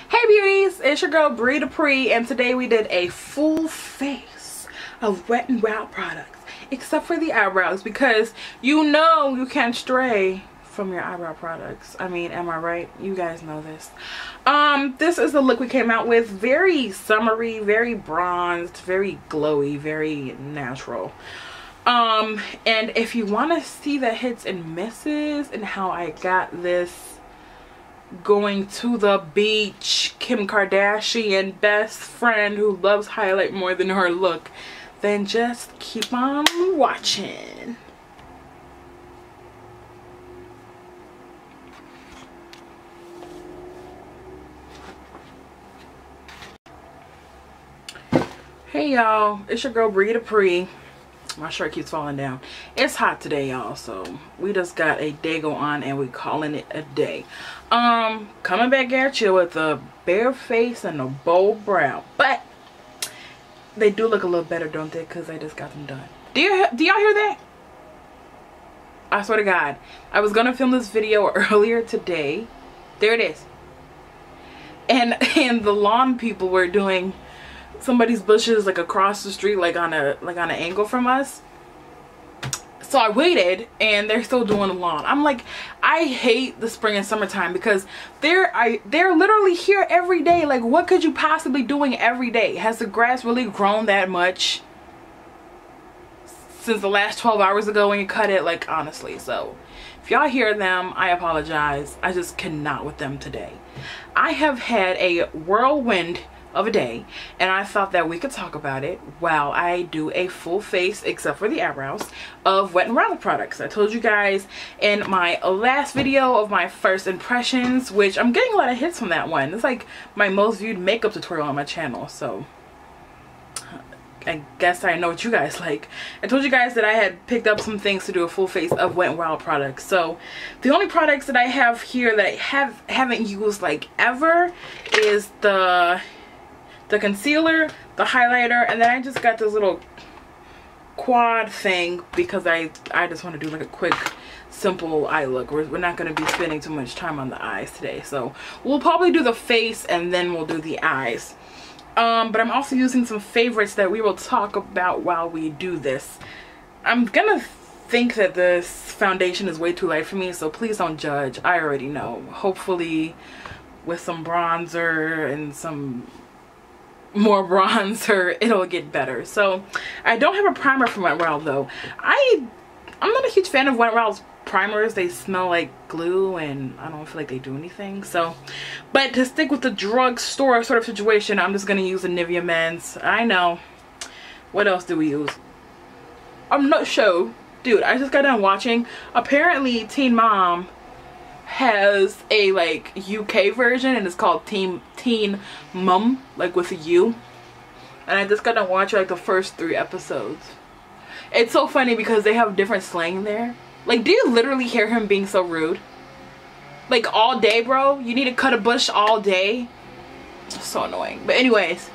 Hey beauties, it's your girl Bree Dupree, and today we did a full face of Wet n Wild products, except for the eyebrows, because you know you can't stray from your eyebrow products. I mean, am I right? You guys know this. This is the look we came out with. Very summery, very bronzed, very glowy, very natural. And if you want to see the hits and misses and how I got this going to the beach, Kim Kardashian best friend who loves highlight more than her look, then just keep on watching. Hey y'all, it's your girl Bree Dupree. My shirt keeps falling down. It's hot today, y'all, so we just got a day go on and we calling it a day. Coming back at you with a bare face and a bold brow, but they do look a little better, don't they? Because I just got them done. Do y'all hear that? I swear to God, I was gonna film this video earlier today. There it is. And the lawn people were doing somebody's bushes like across the street, like on an angle from us. So I waited and they're still doing the lawn. I'm like, I hate the spring and summertime because they're literally here every day. Like, what could you possibly doing every day? Has the grass really grown that much since the last 12 hours ago when you cut it? Like, honestly. So if y'all hear them, I apologize. I just cannot with them today. I have had a whirlwind of a day, and I thought that we could talk about it while I do a full face, except for the eyebrows, of Wet n Wild products. I told you guys in my last video of my first impressions, which I'm getting a lot of hits from that one. It's like my most viewed makeup tutorial on my channel, so I guess I know what you guys like. I told you guys that I had picked up some things to do a full face of Wet n Wild products. So the only products that I have here that I haven't used like ever is the concealer, the highlighter, and then I just got this little quad thing because I just want to do like a quick simple eye look. We're not going to be spending too much time on the eyes today, so we'll probably do the face and then we'll do the eyes. But I'm also using some favorites that we will talk about while we do this. I'm gonna think that this foundation is way too light for me, so please don't judge. I already know. Hopefully with some bronzer and some more bronzer it'll get better. So I don't have a primer for Wet n Wild though. I'm not a huge fan of Wet n Wild's primers. They smell like glue and I don't feel like they do anything. So, but to stick with the drugstore sort of situation, I'm just gonna use the Nivea Men's. I know. What else do we use? I'm not sure. Dude, I just got done watching. Apparently Teen Mom has a like UK version and it's called Teen Mum, like with a U, and I just got to watch like the first 3 episodes. It's so funny because they have different slang there. Like, do you literally hear him being so rude? Like, all day, bro? You need to cut a bush all day? It's so annoying. But anyways,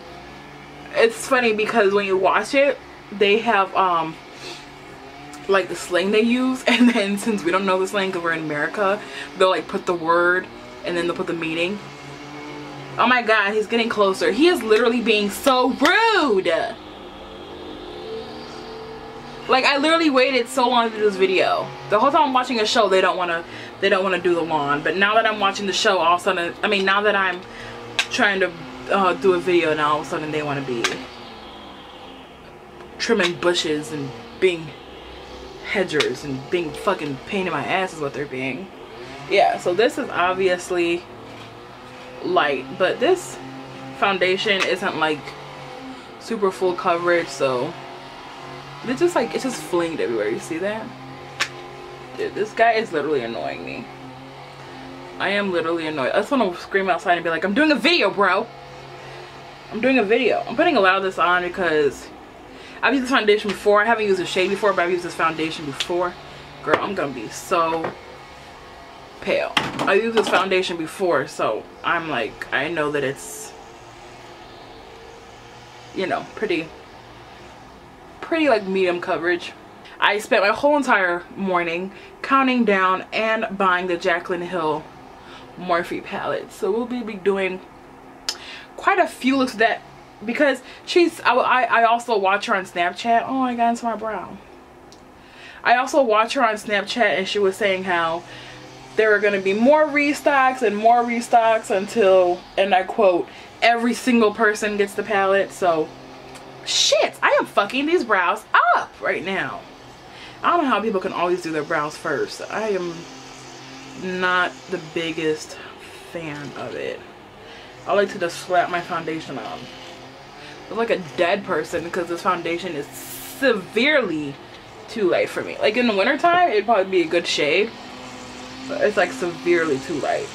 it's funny because when you watch it, they have like the slang they use, and then since we don't know the slang because we're in America, they'll like put the word and then they'll put the meaning. Oh my God, he's getting closer. He is literally being so rude. Like, I literally waited so long to do this video. The whole time I'm watching a show, they don't want to do the lawn. But now that I'm watching the show, all of a sudden, I mean, now that I'm trying to do a video, now all of a sudden they want to be trimming bushes and being hedgers and being fucking pain in my ass is what they're being. Yeah, so this is obviously light, but this foundation isn't like super full coverage, so it's just like, it's just flinged everywhere. You see that? Dude, this guy is literally annoying me. I am literally annoyed. I just want to scream outside and be like, I'm doing a video, bro. I'm doing a video. I'm putting a lot of this on because I've used this foundation before. I haven't used a shade before, but I've used this foundation before. Girl, I'm gonna be so pale. I used this foundation before, so I'm like, I know that it's, you know, pretty like medium coverage. I spent my whole entire morning counting down and buying the Jaclyn Hill Morphe palette. So we'll be doing quite a few looks that, because I also watch her on Snapchat. Oh, I got into my brow. I also watch her on Snapchat, and she was saying how there are going to be more restocks and more restocks until, and I quote, every single person gets the palette. So shit, I am fucking these brows up right now. I don't know how people can always do their brows first. I am not the biggest fan of it. I like to just slap my foundation on. I look like a dead person because this foundation is severely too light for me. Like in the wintertime, it'd probably be a good shade. But it's like severely too light.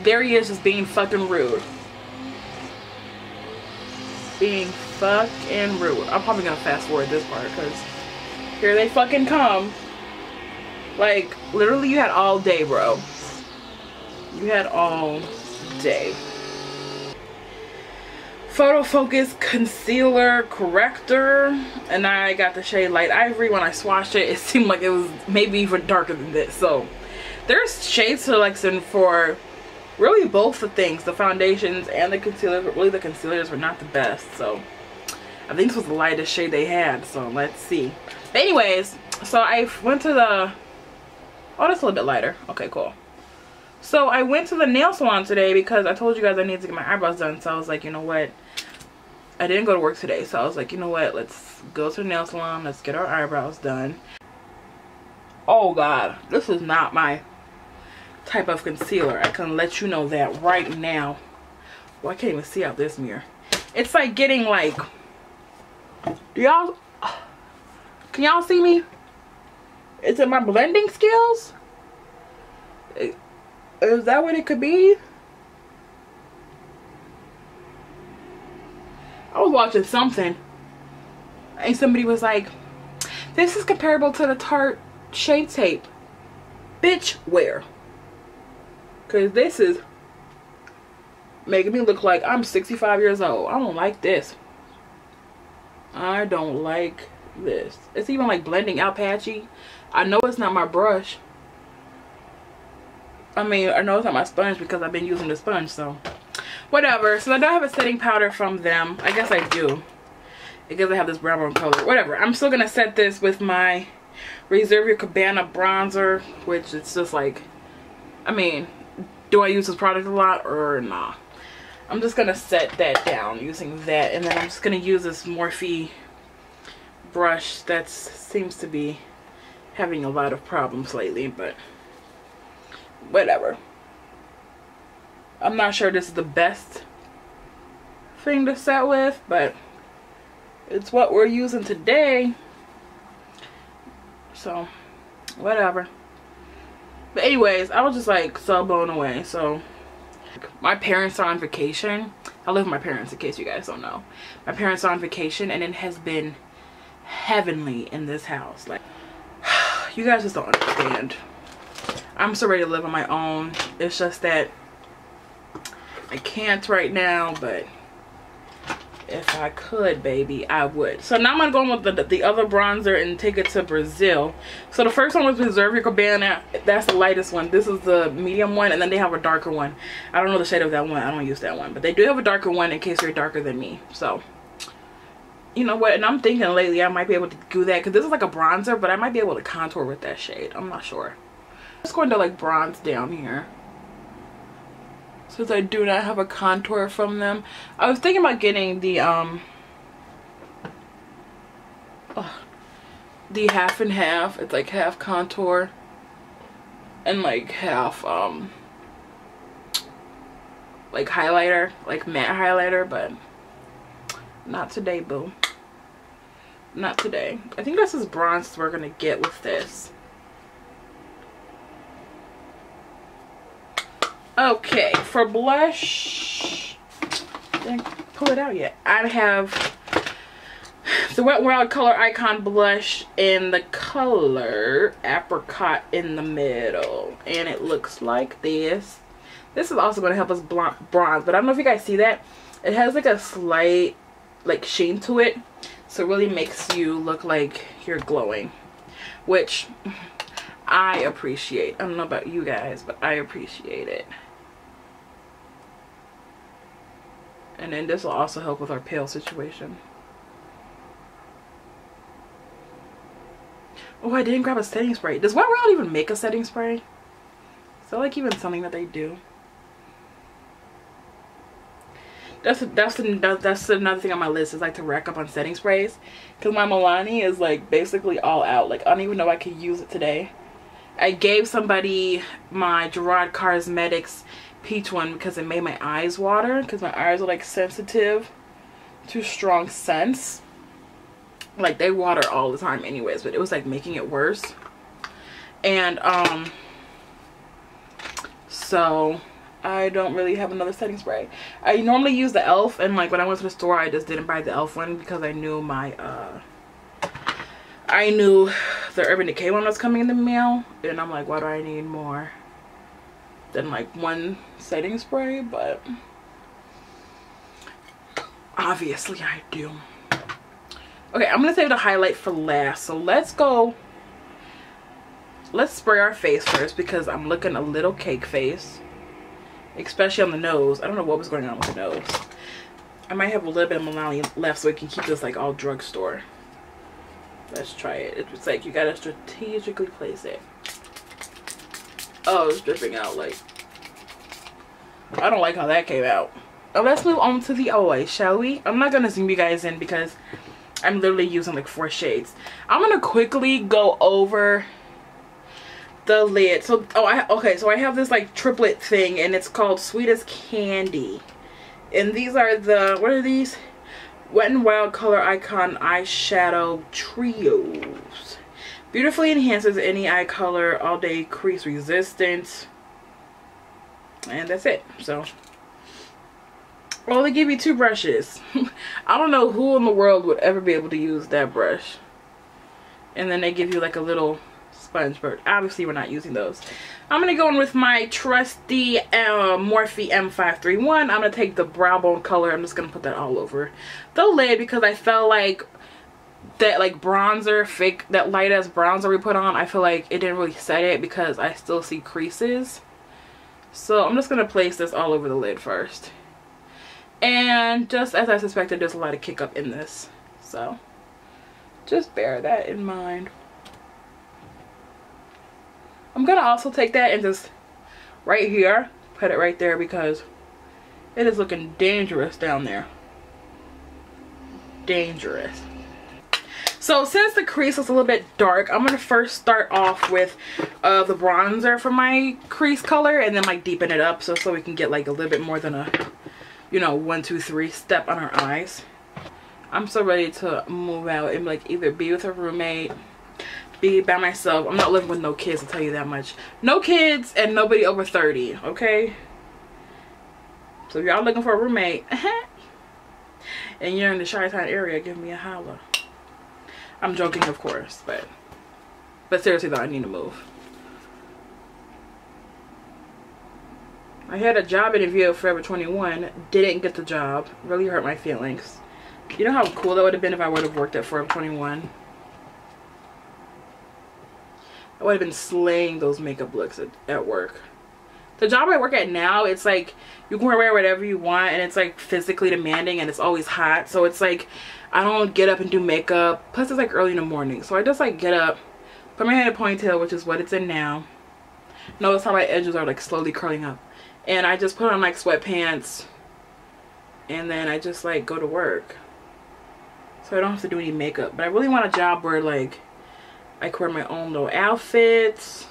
There he is, just being fucking rude. Being fucking rude. I'm probably gonna fast forward this part because here they fucking come. Like, literally you had all day, bro. You had all day. Photo Focus Concealer Corrector, and I got the shade Light Ivory. When I swatched it, it seemed like it was maybe even darker than this. So there's shade selection for really both the things, the foundations and the concealers, but really the concealers were not the best. So I think this was the lightest shade they had, so let's see. But anyways, so I went to the, oh, that's a little bit lighter. Okay, cool. So I went to the nail salon today because I told you guys I needed to get my eyebrows done. So I was like, you know what? I didn't go to work today. So I was like, you know what? Let's go to the nail salon. Let's get our eyebrows done. Oh, God. This is not my type of concealer. I can let you know that right now. Well, I can't even see out this mirror. It's like getting like... Do y'all... Can y'all see me? Is it my blending skills? Is that what it could be? I was watching something and somebody was like, this is comparable to the Tarte Shade Tape. Bitch, where? Because this is making me look like I'm 65 years old. I don't like this. I don't like this. It's even like blending out patchy. I know it's not my brush. I mean, I know it's not my sponge because I've been using the sponge, so whatever. So I don't have a setting powder from them. I guess I do. I guess I have this brown color. Whatever. I'm still going to set this with my Reserve Your Cabana bronzer, which it's just like, I mean, do I use this product a lot or nah? I'm just going to set that down using that, and then I'm just going to use this Morphe brush that seems to be having a lot of problems lately, but whatever. I'm not sure this is the best thing to set with, but it's what we're using today, so whatever. But anyways, I was just like so blown away. So my parents are on vacation. I live with my parents in case you guys don't know. My parents are on vacation and it has been heavenly in this house. Like, you guys just don't understand. I'm so ready to live on my own. It's just that I can't right now, but if I could, baby, I would. So now I'm gonna go in with the other bronzer and take it to Brazil. So the first one was Reserve Your Cabana. That's the lightest one. This is the medium one, and then they have a darker one. I don't know the shade of that one. I don't use that one, but they do have a darker one in case you're darker than me. So you know what? And I'm thinking lately I might be able to do that because this is like a bronzer, but I might be able to contour with that shade. I'm not sure. I'm just going to like bronze down here, since I do not have a contour from them. I was thinking about getting the half and half. It's like half contour and like half like highlighter, like matte highlighter, but not today, boo. Not today. I think this is bronze we're gonna get with this. Okay, for blush, didn't pull it out yet. I have the Wet n Wild Color Icon blush in the color Apricot in the middle, and it looks like this. This is also going to help us bronze, but I don't know if you guys see that. It has like a slight like sheen to it, so it really makes you look like you're glowing, which I appreciate. I don't know about you guys, but I appreciate it. And then this will also help with our pale situation. Oh, I didn't grab a setting spray. Does Wet World even make a setting spray? Is that like even something that they do? That's another thing on my list, is like to rack up on setting sprays, because my Milani is like basically all out. Like I don't even know I could use it today. I gave somebody my Gerard Cosmetics peach one because it made my eyes water, because my eyes are like sensitive to strong scents. Like they water all the time anyways, but it was like making it worse. And so I don't really have another setting spray. I normally use the e.l.f. and like when I went to the store I just didn't buy the e.l.f. one because I knew my the Urban Decay one was coming in the mail, and I'm like, why do I need more than like one setting spray? But obviously I do. Okay, I'm gonna save the highlight for last, so let's spray our face first, because I'm looking a little cake face, especially on the nose. I don't know what was going on with the nose. I might have a little bit of Milani left so we can keep this like all drugstore. Let's try it. It's like you gotta strategically place it. Oh, it's dripping out. Like, I don't like how that came out. Oh, let's move on to the oil, shall we? I'm not gonna zoom you guys in because I'm literally using like 4 shades. I'm gonna quickly go over the lid. So so I have this like triplet thing, and it's called Sweet as Candy, and these are the, what are these? Wet n Wild Color Icon Eyeshadow Trios. Beautifully enhances any eye color, all day crease resistant, and that's it. So, well, they give you 2 brushes. I don't know who in the world would ever be able to use that brush. And then they give you like a little sponge, but obviously we're not using those. I'm gonna go in with my trusty Morphe M531. I'm gonna take the brow bone color. I'm just gonna put that all over the lid because I felt like that like bronzer, that light ass bronzer we put on, I feel like it didn't really set it because I still see creases. So I'm just gonna place this all over the lid first. And just as I suspected, there's a lot of kick up in this, so just bear that in mind. I'm gonna also take that and just right here, put it right there, because it is looking dangerous down there. Dangerous. So since the crease is a little bit dark, I'm gonna first start off with the bronzer for my crease color, and then like deepen it up so we can get like a little bit more than a, you know, 1, 2, 3 step on our eyes. I'm so ready to move out and like either be with a roommate, be by myself. I'm not living with no kids, I'll tell you that much. No kids and nobody over 30, okay? So if y'all looking for a roommate and you're in the Chi-Town area, give me a holler. I'm joking, of course, but seriously though, I need to move. I had a job interview at Forever 21, didn't get the job. Really hurt my feelings. You know how cool that would have been if I would have worked at Forever 21? I would have been slaying those makeup looks at work. The job I work at now, it's like you can wear whatever you want, and it's like physically demanding, and it's always hot. So it's like I don't get up and do makeup. Plus it's like early in the morning, so I just like get up, put my hair in a ponytail, which is what it's in now. Notice how my edges are like slowly curling up, and I just put on like sweatpants, and then I just like go to work, so I don't have to do any makeup. But I really want a job where like I can wear my own little outfits,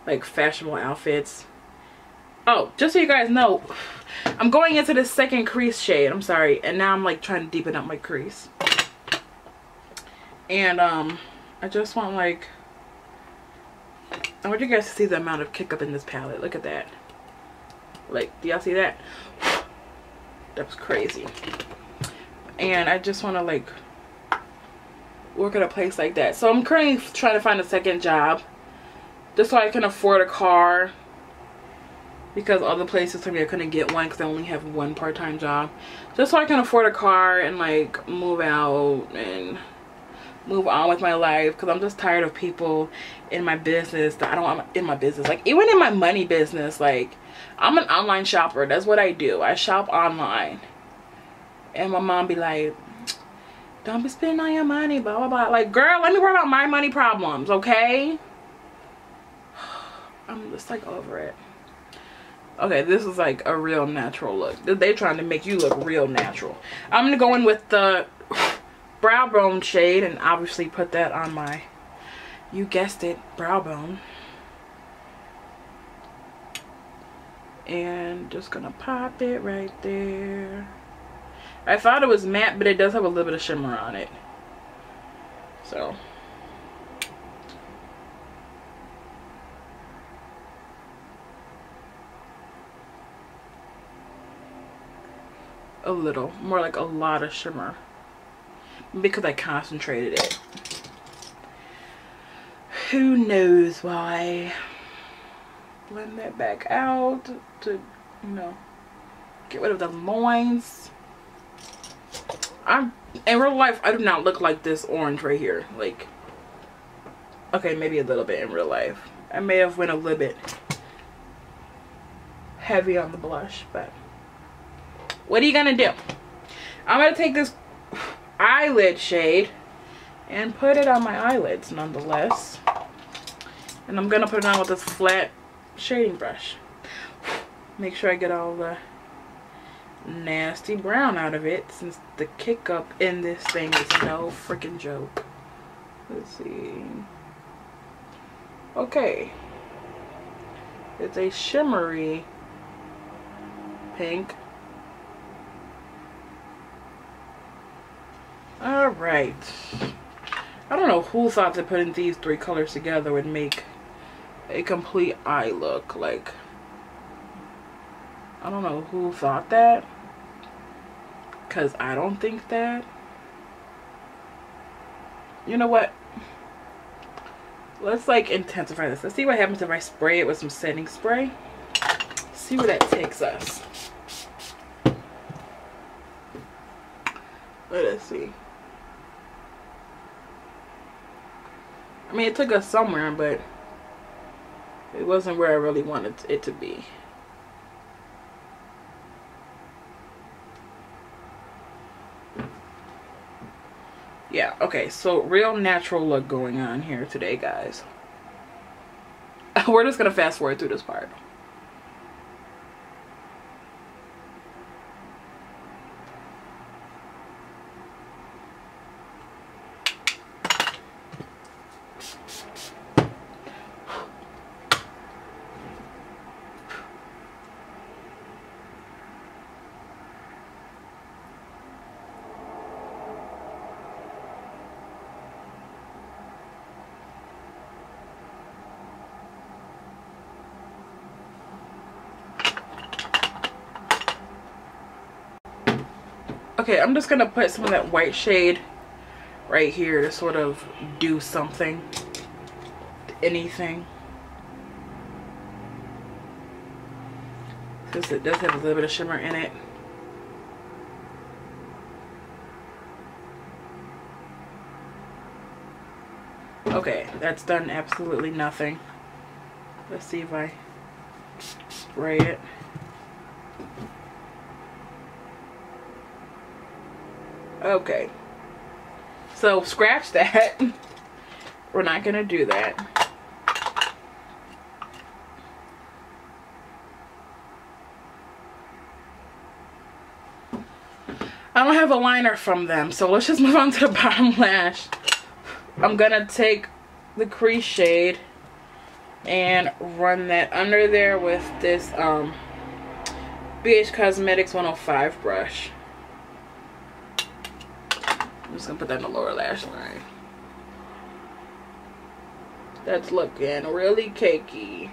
like fashionable outfits. Oh, just so you guys know, I'm going into the second crease shade. I'm sorry. And now I'm like trying to deepen up my crease. And I just want like, I want you guys to see the amount of kick up in this palette. Look at that. Like, do y'all see that? That was crazy. And I just want to like work at a place like that. So I'm currently trying to find a second job just so I can afford a car, because other places told me I couldn't get one because I only have one part-time job. Just so I can afford a car and like move out and move on with my life, because I'm just tired of people in my business that I don't want in my business. Like even in my money business, like I'm an online shopper. That's what I do. I shop online. And my mom be like, don't be spending all your money, blah, blah, blah. Like, girl, let me worry about my money problems, okay? I'm just like over it. Okay, this is like a real natural look. They're trying to make you look real natural. I'm gonna go in with the brow bone shade and obviously put that on my, you guessed it, brow bone. And just gonna pop it right there. I thought it was matte, but it does have a little bit of shimmer on it. So. A little, more like a lot of shimmer. Because I concentrated it. Who knows why. Blend that back out to, you know, get rid of the loins. In real life, I do not look like this orange right here. Like, okay, maybe a little bit in real life. I may have went a little bit heavy on the blush, but what are you gonna do? I'm gonna take this eyelid shade and put it on my eyelids nonetheless. And I'm gonna put it on with this flat shading brush. Make sure I get all the nasty brown out of it, since the kick up in this thing is no freaking joke. Let's see. Okay. It's a shimmery pink. Alright. I don't know who thought that putting these three colors together would make a complete eye look. Like, I don't know who thought that, because I don't think that. You know what? Let's like intensify this. Let's see what happens if I spray it with some setting spray. See where that takes us. Let us see. I mean, it took us somewhere, but it wasn't where I really wanted it to be. Yeah, okay, so real natural look going on here today, guys. We're just gonna fast forward through this part. Okay, I'm just gonna put some of that white shade right here to sort of do something, anything. Since it does have a little bit of shimmer in it. Okay, that's done absolutely nothing. Let's see if I spray it. Okay, so scratch that. We're not gonna do that. I don't have a liner from them, so let's just move on to the bottom lash. I'm gonna take the crease shade and run that under there with this BH Cosmetics 105 brush. I'm just gonna put that in the lower lash line. That's looking really cakey.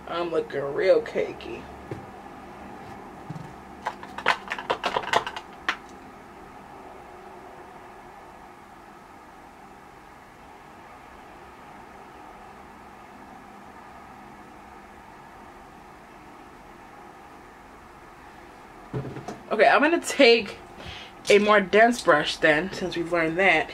I'm looking real cakey. Okay, I'm gonna take a more dense brush then, since we've learned that.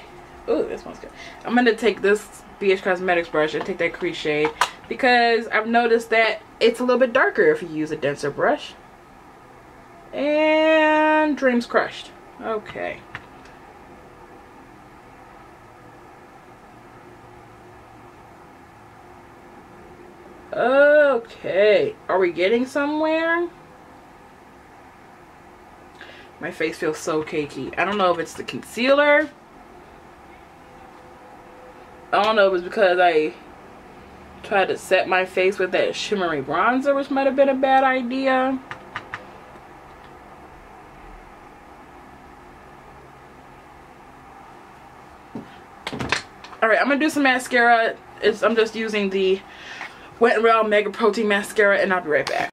Ooh, this one's good. I'm gonna take this BH Cosmetics brush and take that crease shade, because I've noticed that it's a little bit darker if you use a denser brush. And Dreams Crushed. Okay. Okay. Are we getting somewhere? My face feels so cakey. I don't know if it's the concealer. I don't know if it's because I tried to set my face with that shimmery bronzer, which might have been a bad idea. Alright, I'm going to do some mascara. I'm just using the Wet n Wild Mega Protein Mascara, and I'll be right back.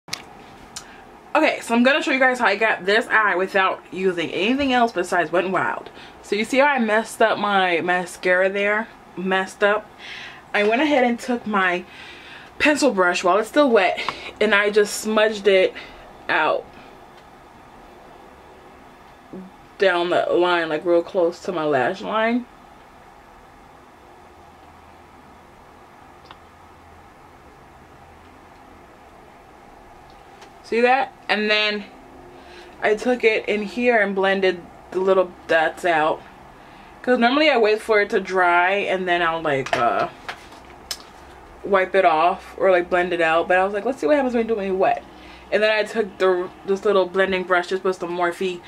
Okay, so I'm going to show you guys how I got this eye without using anything else besides Wet n Wild. So you see how I messed up my mascara there? Messed up. I went ahead and took my pencil brush while it's still wet, and I just smudged it out down the line, like real close to my lash line. See that? And then I took it in here and blended the little dots out. Because normally I wait for it to dry and then I'll like wipe it off or like blend it out. But I was like, let's see what happens when you do it wet. And then I took this little blending brush, just with some Morphe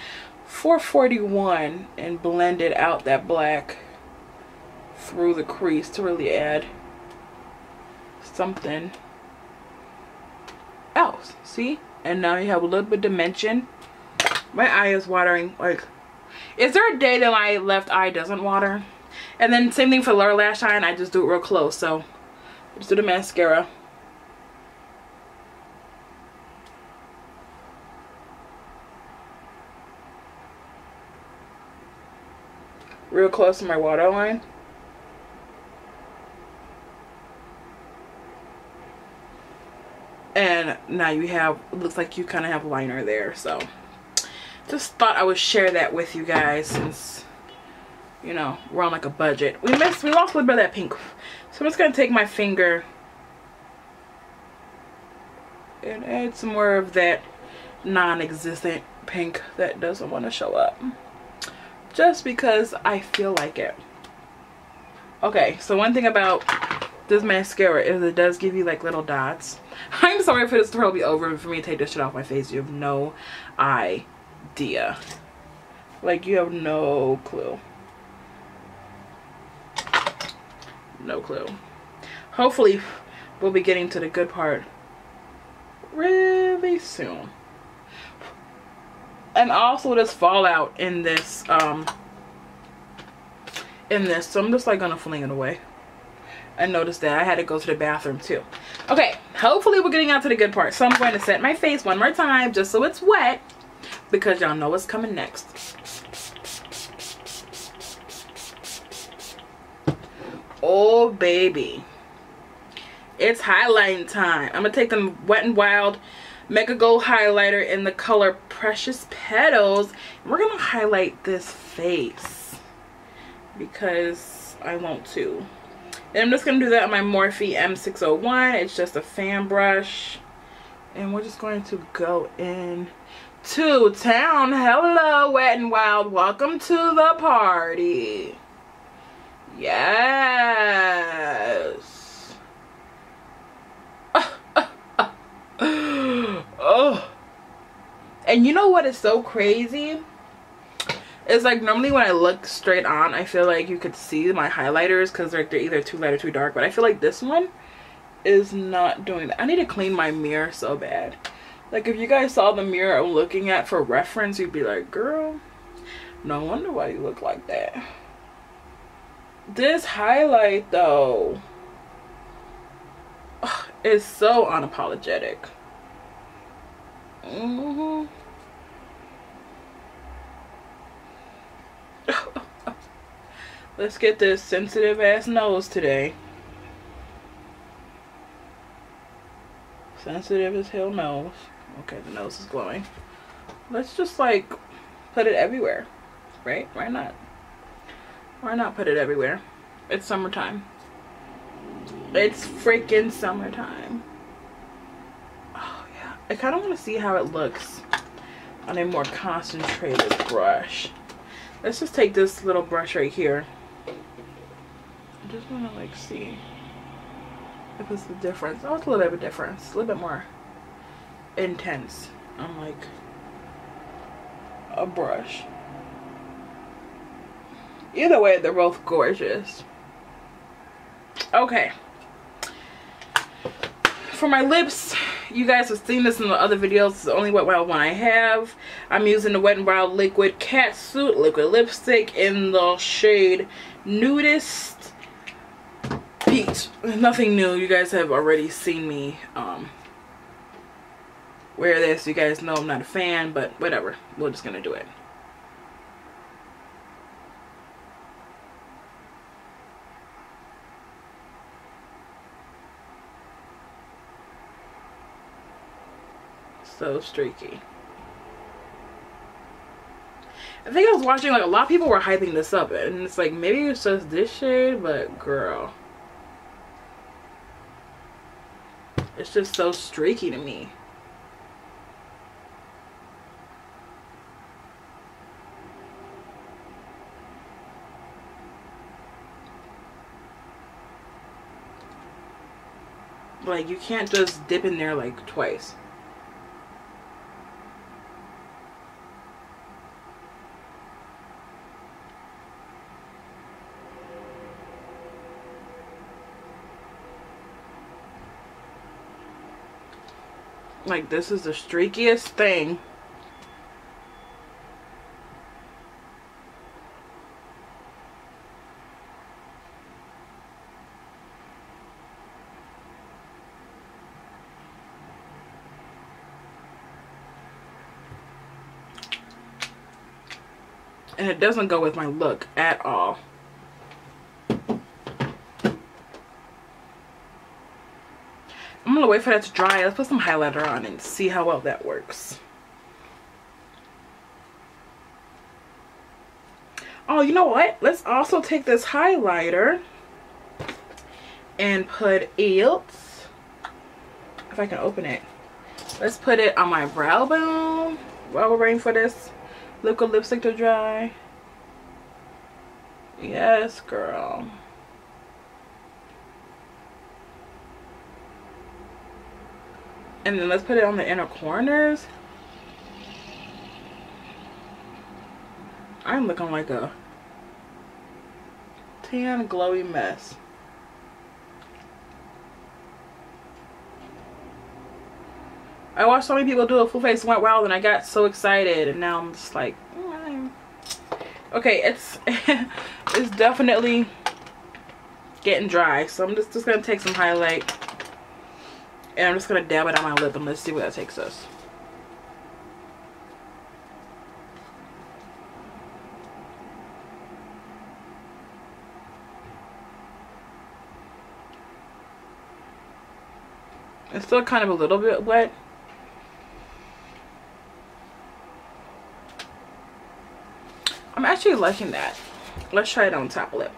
441, and blended out that black through the crease to really add something else. See? And now you have a little bit of dimension. My eye is watering. Like, is there a day that my left eye doesn't water? And then same thing for lower lash line. I just do it real close. So just do the mascara. Real close to my waterline. And now you have, it looks like you kind of have liner there. So just thought I would share that with you guys, since, you know, we're on like a budget. We lost a little bit of that pink. So I'm just going to take my finger and add some more of that non-existent pink that doesn't want to show up. Just because I feel like it. Okay, so one thing about this mascara is it does give you like little dots. I'm sorry for this to be over and for me to take this shit off my face. You have no idea. Like, you have no clue. No clue. Hopefully we'll be getting to the good part really soon. And also this fallout in this so I'm just like gonna fling it away. I noticed that I had to go to the bathroom too. Okay, hopefully we're getting out to the good part. So I'm going to set my face one more time just so it's wet, because y'all know what's coming next. Oh baby, it's highlighting time. I'm gonna take the Wet n Wild Mega Gold highlighter in the color Precious Petals, and we're gonna highlight this face because I want to. And I'm just going to do that on my Morphe M601. It's just a fan brush. And we're just going to go in to town. Hello, Wet n Wild. Welcome to the party. Yes. Oh. And you know what is so crazy? It's like normally when I look straight on, I feel like you could see my highlighters because they're either too light or too dark. But I feel like this one is not doing that. I need to clean my mirror so bad. Like, if you guys saw the mirror I'm looking at for reference, you'd be like, girl, no wonder why you look like that. This highlight though is so unapologetic. Let's get this sensitive ass nose today. Sensitive as hell nose. Okay, the nose is glowing. Let's just like put it everywhere, right? Why not? Why not put it everywhere? It's summertime. It's freaking summertime. Oh yeah, I kind of want to see how it looks on a more concentrated brush. Let's just take this little brush right here. I just want to like see if it's the difference. Oh, it's a little bit of a difference. A little bit more intense on like a brush. Either way, they're both gorgeous. Okay. For my lips, you guys have seen this in the other videos. It's the only wet wild one I have. I'm using the Wet n Wild Liquid Catsuit Liquid Lipstick in the shade Nudist Peach. Nothing new. You guys have already seen me wear this. You guys know I'm not a fan, but whatever. We're just gonna do it. So streaky. I think I was watching like a lot of people were hyping this up, and it's like maybe it's just this shade, but girl, it's just so streaky to me. Like you can't just dip in there like twice. Like this is the streakiest thing. And it doesn't go with my look at all. I'm gonna wait for that to dry. Let's put some highlighter on and see how well that works. Oh, you know what? Let's also take this highlighter and put it, if I can open it, let's put it on my brow bone while we're waiting for this liquid lipstick to dry. Yes, girl. And then let's put it on the inner corners. I'm looking like a tan glowy mess. I watched so many people do a full face Wet Wild and I got so excited, and now I'm just like, okay, it's it's definitely getting dry, so I'm just gonna take some highlight and I'm just gonna dab it on my lip and let's see where that takes us. It's still kind of a little bit wet. I'm actually liking that. Let's try it on top lip.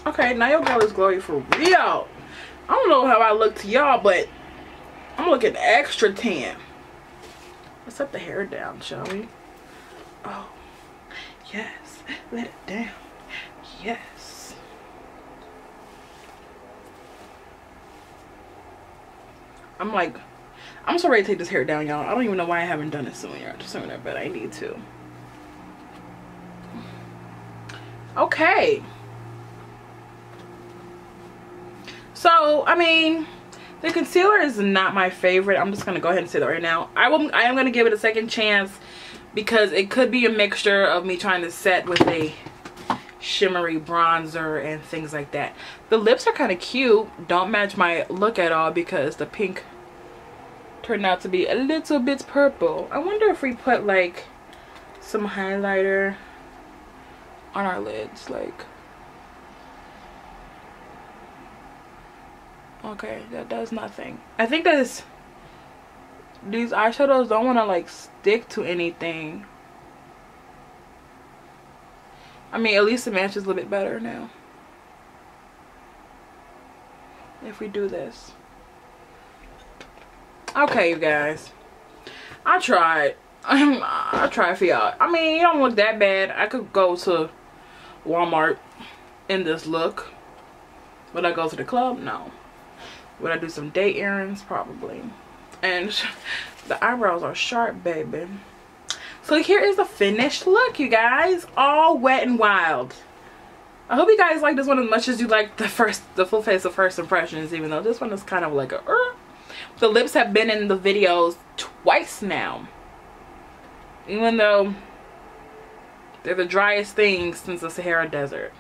Okay, now your girl is glowy for real. I don't know how I look to y'all, but I'm looking extra tan. Let's set the hair down, shall we? Oh, yes. Let it down. Yes. I'm so ready to take this hair down, y'all. I don't even know why I haven't done it sooner, but I need to. Okay. So, I mean, the concealer is not my favorite. I'm just going to go ahead and say that right now. I am going to give it a second chance because it could be a mixture of me trying to set with a shimmery bronzer and things like that. The lips are kind of cute. Don't match my look at all because the pink turned out to be a little bit purple. I wonder if we put like some highlighter on our lids, like, okay, that does nothing. I think that these eyeshadows don't want to like stick to anything. I mean, at least it matches a little bit better now if we do this. Okay, you guys, I tried. I tried for y'all. I mean, you don't look that bad. I could go to Walmart in this look. Would I go to the club? No. Would I do some day errands? Probably. And the eyebrows are sharp, baby. So here is the finished look, you guys. All Wet and Wild. I hope you guys like this one as much as you like the full face of First Impressions, even though this one is kind of like a The lips have been in the videos twice now, even though they're the driest things since the Sahara Desert.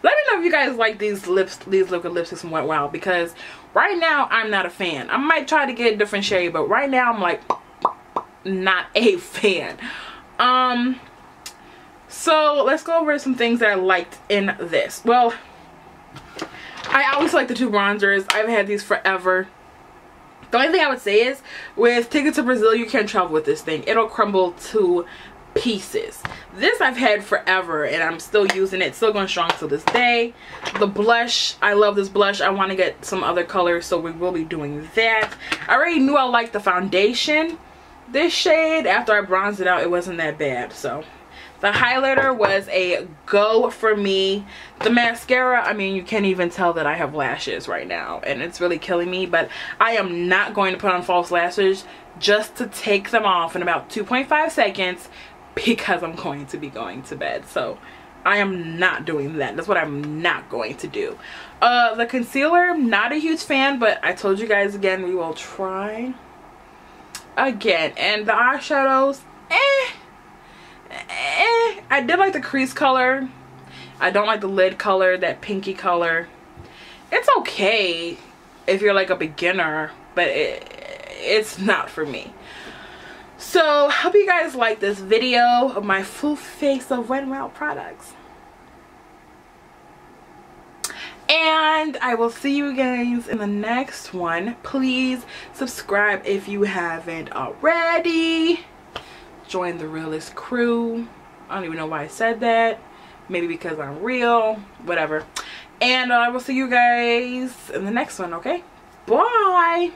Let me know if you guys like these liquid lipsticks from Wet n Wild, because right now I'm not a fan. I might try to get a different shade, but right now I'm like not a fan. So let's go over some things that I liked in this. Well, I always like the two bronzers. I've had these forever. The only thing I would say is, with Ticket to Brazil, you can't travel with this thing. It'll crumble to pieces. This I've had forever and I'm still using it. Still going strong to this day. The blush, I love this blush. I want to get some other colors, so we will be doing that. I already knew I liked the foundation. This shade, after I bronzed it out, it wasn't that bad. So the highlighter was a go for me. The mascara, I mean, you can't even tell that I have lashes right now, and it's really killing me, but I am not going to put on false lashes just to take them off in about 2.5 seconds because I'm going to be going to bed. So I am not doing that. That's what I'm not going to do. The concealer, not a huge fan, but I told you guys again, we will try again. And the eyeshadows, I did like the crease color. I don't like the lid color, that pinky color. It's okay if you're like a beginner, but it's not for me. So hope you guys like this video of my full face of Wet n Wild products, and I will see you guys in the next one. Please subscribe if you haven't already. Join the realist crew. I don't even know why I said that. Maybe because I'm real, whatever. And I will see you guys in the next one, okay? Bye.